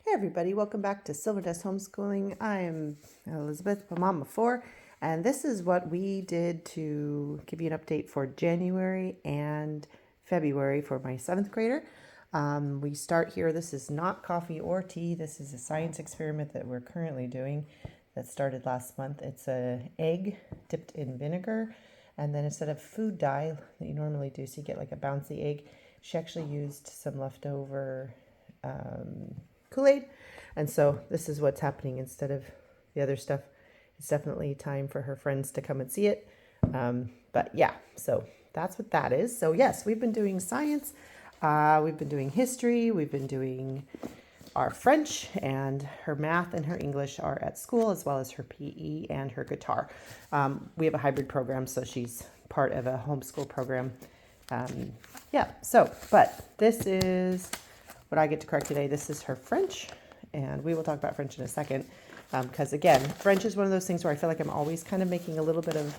Hey everybody, welcome back to Silvernest Homeschooling. I'm Elizabeth, a mom of four, and this is what we did to give you an update for January and February for my 7th grader. We start here. This is not coffee or tea. This is a science experiment that we're currently doing that started last month. It's an egg dipped in vinegar, and then instead of food dye that you normally do, so you get like a bouncy egg, she actually used some leftover Kool-Aid. And so this is what's happening instead of the other stuff. It's definitely time for her friends to come and see it. But yeah, so that's what that is. So yes, we've been doing science. We've been doing history. We've been doing our French, and her math and her English are at school, as well as her PE and her guitar. We have a hybrid program, so she's part of a homeschool program. But this is what I get to correct today. This is her French, and we will talk about French in a second, because again, French is one of those things where I feel like I'm always kind of making a little bit of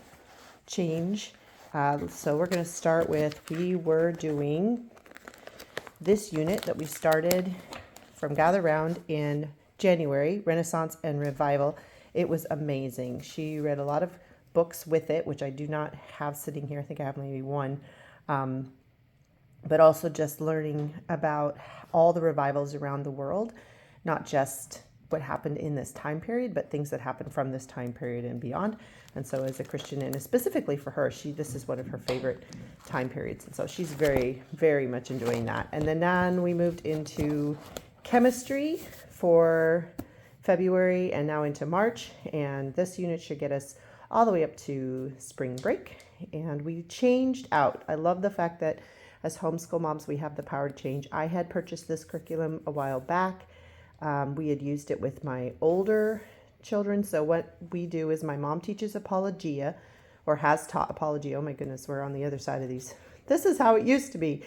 change. So we're going to start with, we were doing this unit that we started from Gather Round in January, Renaissance and Revival. It was amazing. She read a lot of books with it, which I do not have sitting here. I think I have maybe one. But also just learning about all the revivals around the world, not just what happened in this time period, but things that happened from this time period and beyond. And so as a Christian, and specifically for her, this is one of her favorite time periods. And so she's very, very much enjoying that. And then we moved into chemistry for February and now into March. And this unit should get us all the way up to spring break. And we changed out. I love the fact that as homeschool moms, we have the power to change. I had purchased this curriculum a while back. We had used it with my older children. So what we do is my mom teaches Apologia, or has taught Apologia. Oh my goodness, we're on the other side of these. This is how it used to be.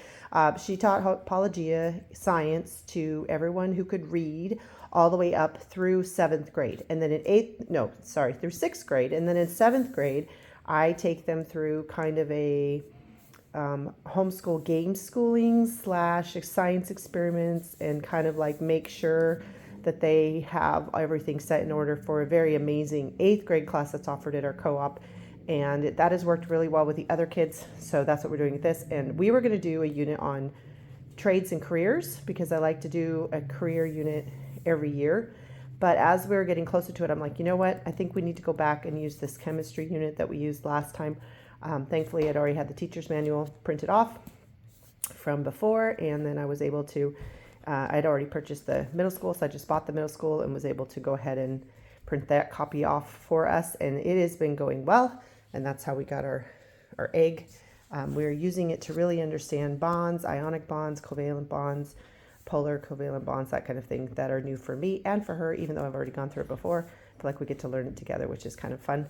She taught Apologia science to everyone who could read all the way up through 7th grade. And then through 6th grade. And then in 7th grade, I take them through kind of a homeschool game schooling / science experiments, and kind of like make sure that they have everything set in order for a very amazing 8th grade class that's offered at our co-op. And that has worked really well with the other kids. So that's what we're doing with this. And we were going to do a unit on trades and careers, because I like to do a career unit every year. But as we were getting closer to it, I'm like, you know what? I think we need to go back and use this chemistry unit that we used last time. Thankfully, I'd already had the teacher's manual printed off from before, and then I was able to, I'd already purchased the middle school, so I just bought the middle school and was able to go ahead and print that copy off for us, and it has been going well, and that's how we got our egg. We're using it to really understand bonds, ionic bonds, covalent bonds, polar covalent bonds, that kind of thing, that are new for me and for her, even though I've already gone through it before. I feel like we get to learn it together, which is kind of fun.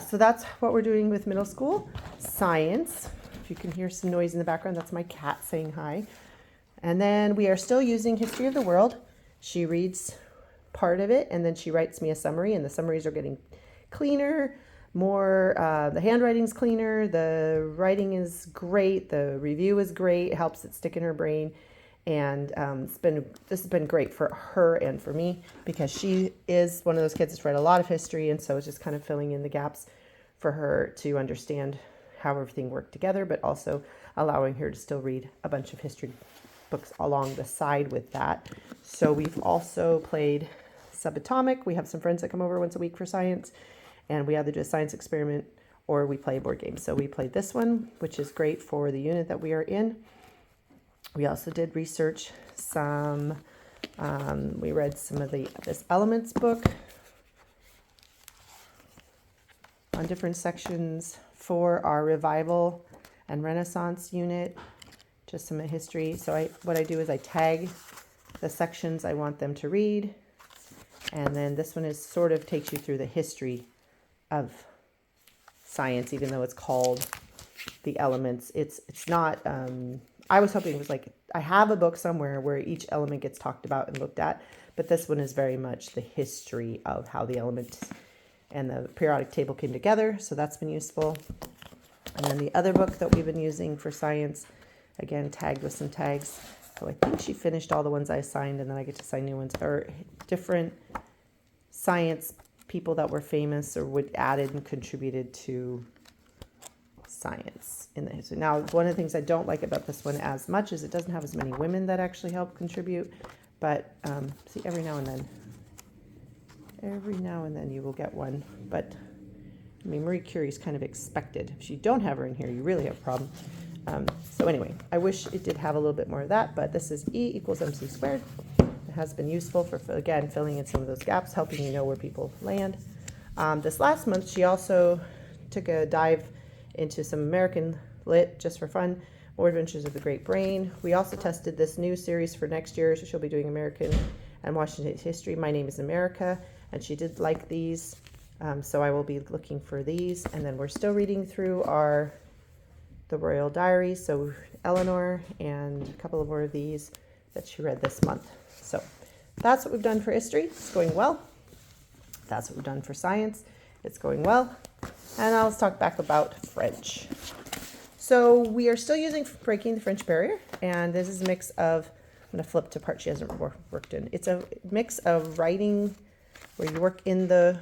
So that's what we're doing with middle school science. If you can hear some noise in the background, that's my cat saying hi. And then we are still using History of the World. She reads part of it, and then she writes me a summary, and the summaries are getting cleaner, the handwriting's cleaner, the writing is great, the review is great, it helps it stick in her brain. And this has been great for her and for me, because she is one of those kids that's read a lot of history, and so it's just kind of filling in the gaps for her to understand how everything worked together, but also allowing her to still read a bunch of history books along the side with that. So we've also played Subatomic. We have some friends that come over once a week for science, and we either do a science experiment or we play a board game. So we played this one, which is great for the unit that we are in. We also did research some, we read some of this Elements book on different sections for our Revival and Renaissance unit, just some history. So what I do is I tag the sections I want them to read. And then this one is sort of takes you through the history of science, even though it's called the Elements. It's not, I was hoping it was like, I have a book somewhere where each element gets talked about and looked at, but this one is very much the history of how the elements and the periodic table came together. So that's been useful. And then the other book that we've been using for science, again, tagged with some tags, So I think she finished all the ones I assigned, and then I get to assign new ones, or different science people that were famous or would added and contributed to science in the history. Now, one of the things I don't like about this one as much is it doesn't have as many women that actually help contribute, but see, every now and then you will get one. But I mean, Marie Curie is kind of expected. If you don't have her in here, you really have a problem. So anyway, I wish it did have a little bit more of that, but this is E equals MC squared. It has been useful for, again, filling in some of those gaps, helping you know where people land. This last month, she also took a dive into some American lit just for fun, More Adventures of the Great Brain. We also tested this new series for next year, so she'll be doing American and Washington history. My Name is America, and she did like these, so I will be looking for these. And then we're still reading through the Royal Diaries, so Eleanor, and a couple of more of these that she read this month. So that's what we've done for history. It's going well. That's what we've done for science. It's going well. And now let's talk back about French. So we are still using Breaking the French Barrier, and this is a mix of, I'm going to flip to part she hasn't worked in. It's a mix of writing where you work in the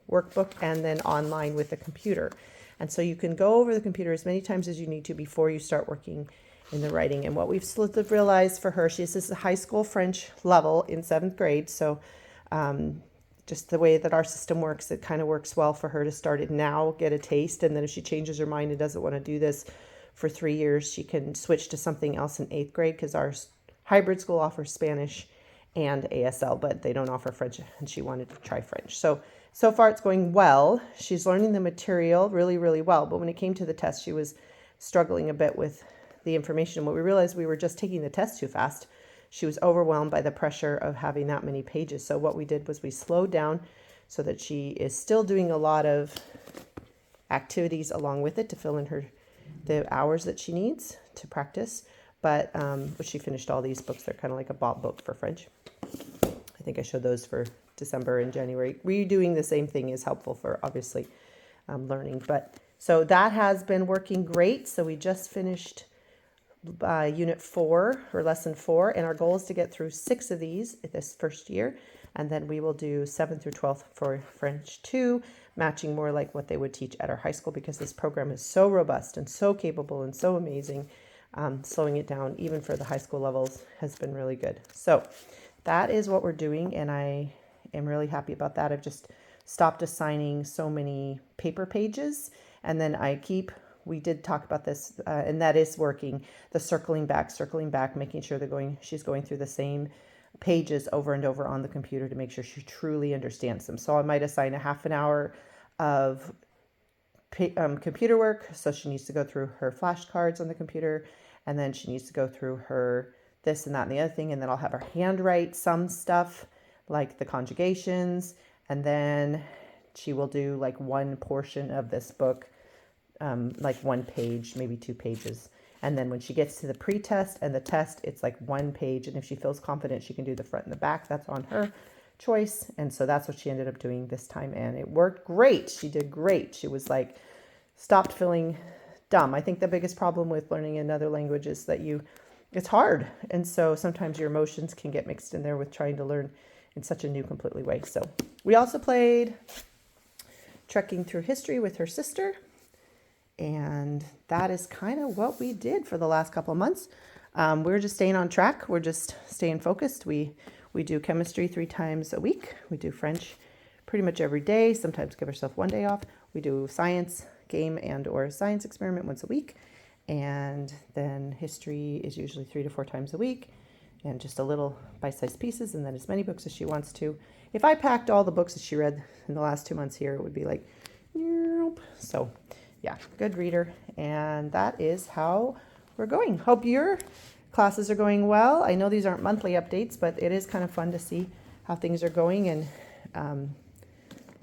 workbook and then online with the computer. And so you can go over the computer as many times as you need to before you start working in the writing. And what we've realized for her, this is a high school French level in 7th grade. So just the way that our system works, it kind of works well for her to start it now, get a taste. And then if she changes her mind and doesn't want to do this for 3 years, she can switch to something else in 8th grade, because our hybrid school offers Spanish and ASL, but they don't offer French, and she wanted to try French. So far it's going well. She's learning the material really, really well. But when it came to the test, she was struggling a bit with the information. What we realized, we were just taking the test too fast. She was overwhelmed by the pressure of having that many pages. So what we did was we slowed down so that she is still doing a lot of activities along with it to fill in the hours that she needs to practice. But she finished all these books. They're kind of like a Bob book for French. I think I showed those for December and January. Redoing the same thing is helpful for, obviously, learning. But so that has been working great. So we just finished Unit 4 or Lesson 4, and our goal is to get through 6 of these this first year, and then we will do 7th through 12th for French 2, matching more like what they would teach at our high school, because this program is so robust and so capable and so amazing. Slowing it down even for the high school levels has been really good. So that is what we're doing, and I am really happy about that. I've just stopped assigning so many paper pages, and then we did talk about this, and that is working, the circling back, making sure she's going through the same pages over and over on the computer to make sure she truly understands them. So I might assign a half an hour of computer work. So she needs to go through her flashcards on the computer, and then she needs to go through her this and that and the other thing, and then I'll have her handwrite some stuff like the conjugations, and then she will do like one portion of this book, like 1 page, maybe 2 pages. And then when she gets to the pre-test and the test, it's like 1 page. And if she feels confident, she can do the front and the back. That's on her choice. And so that's what she ended up doing this time. And it worked great. She did great. She was like, stopped feeling dumb. I think the biggest problem with learning another language is that it's hard. And so sometimes your emotions can get mixed in there with trying to learn in such a new, completely way. So we also played Trekking Through History with her sister. And that is kind of what we did for the last couple of months. We're just staying on track. We're just staying focused. We do chemistry 3 times a week. We do French pretty much every day, sometimes give ourselves 1 day off. We do science game and or science experiment once a week. And then history is usually 3 to 4 times a week, and just a little bite-sized pieces, and then as many books as she wants to. If I packed all the books that she read in the last 2 months here, it would be like, nope. So yeah, good reader. And that is how we're going. Hope your classes are going well. I know these aren't monthly updates, but it is kind of fun to see how things are going. And I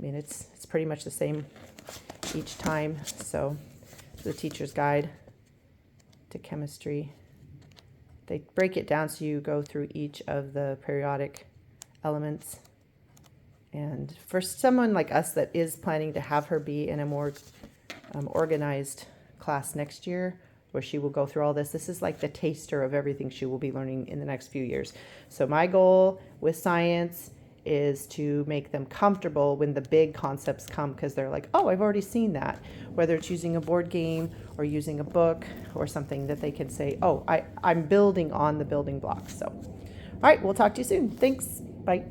mean, it's pretty much the same each time. So the teacher's guide to chemistry, they break it down so you go through each of the periodic elements. And for someone like us that is planning to have her be in a more organized class next year, where she will go through all this. This is like the taster of everything she will be learning in the next few years. So my goal with science is to make them comfortable when the big concepts come, because they're like, oh, I've already seen that. Whether it's using a board game or using a book or something that they can say, oh, I'm building on the building blocks. So, all right, we'll talk to you soon. Thanks. Bye.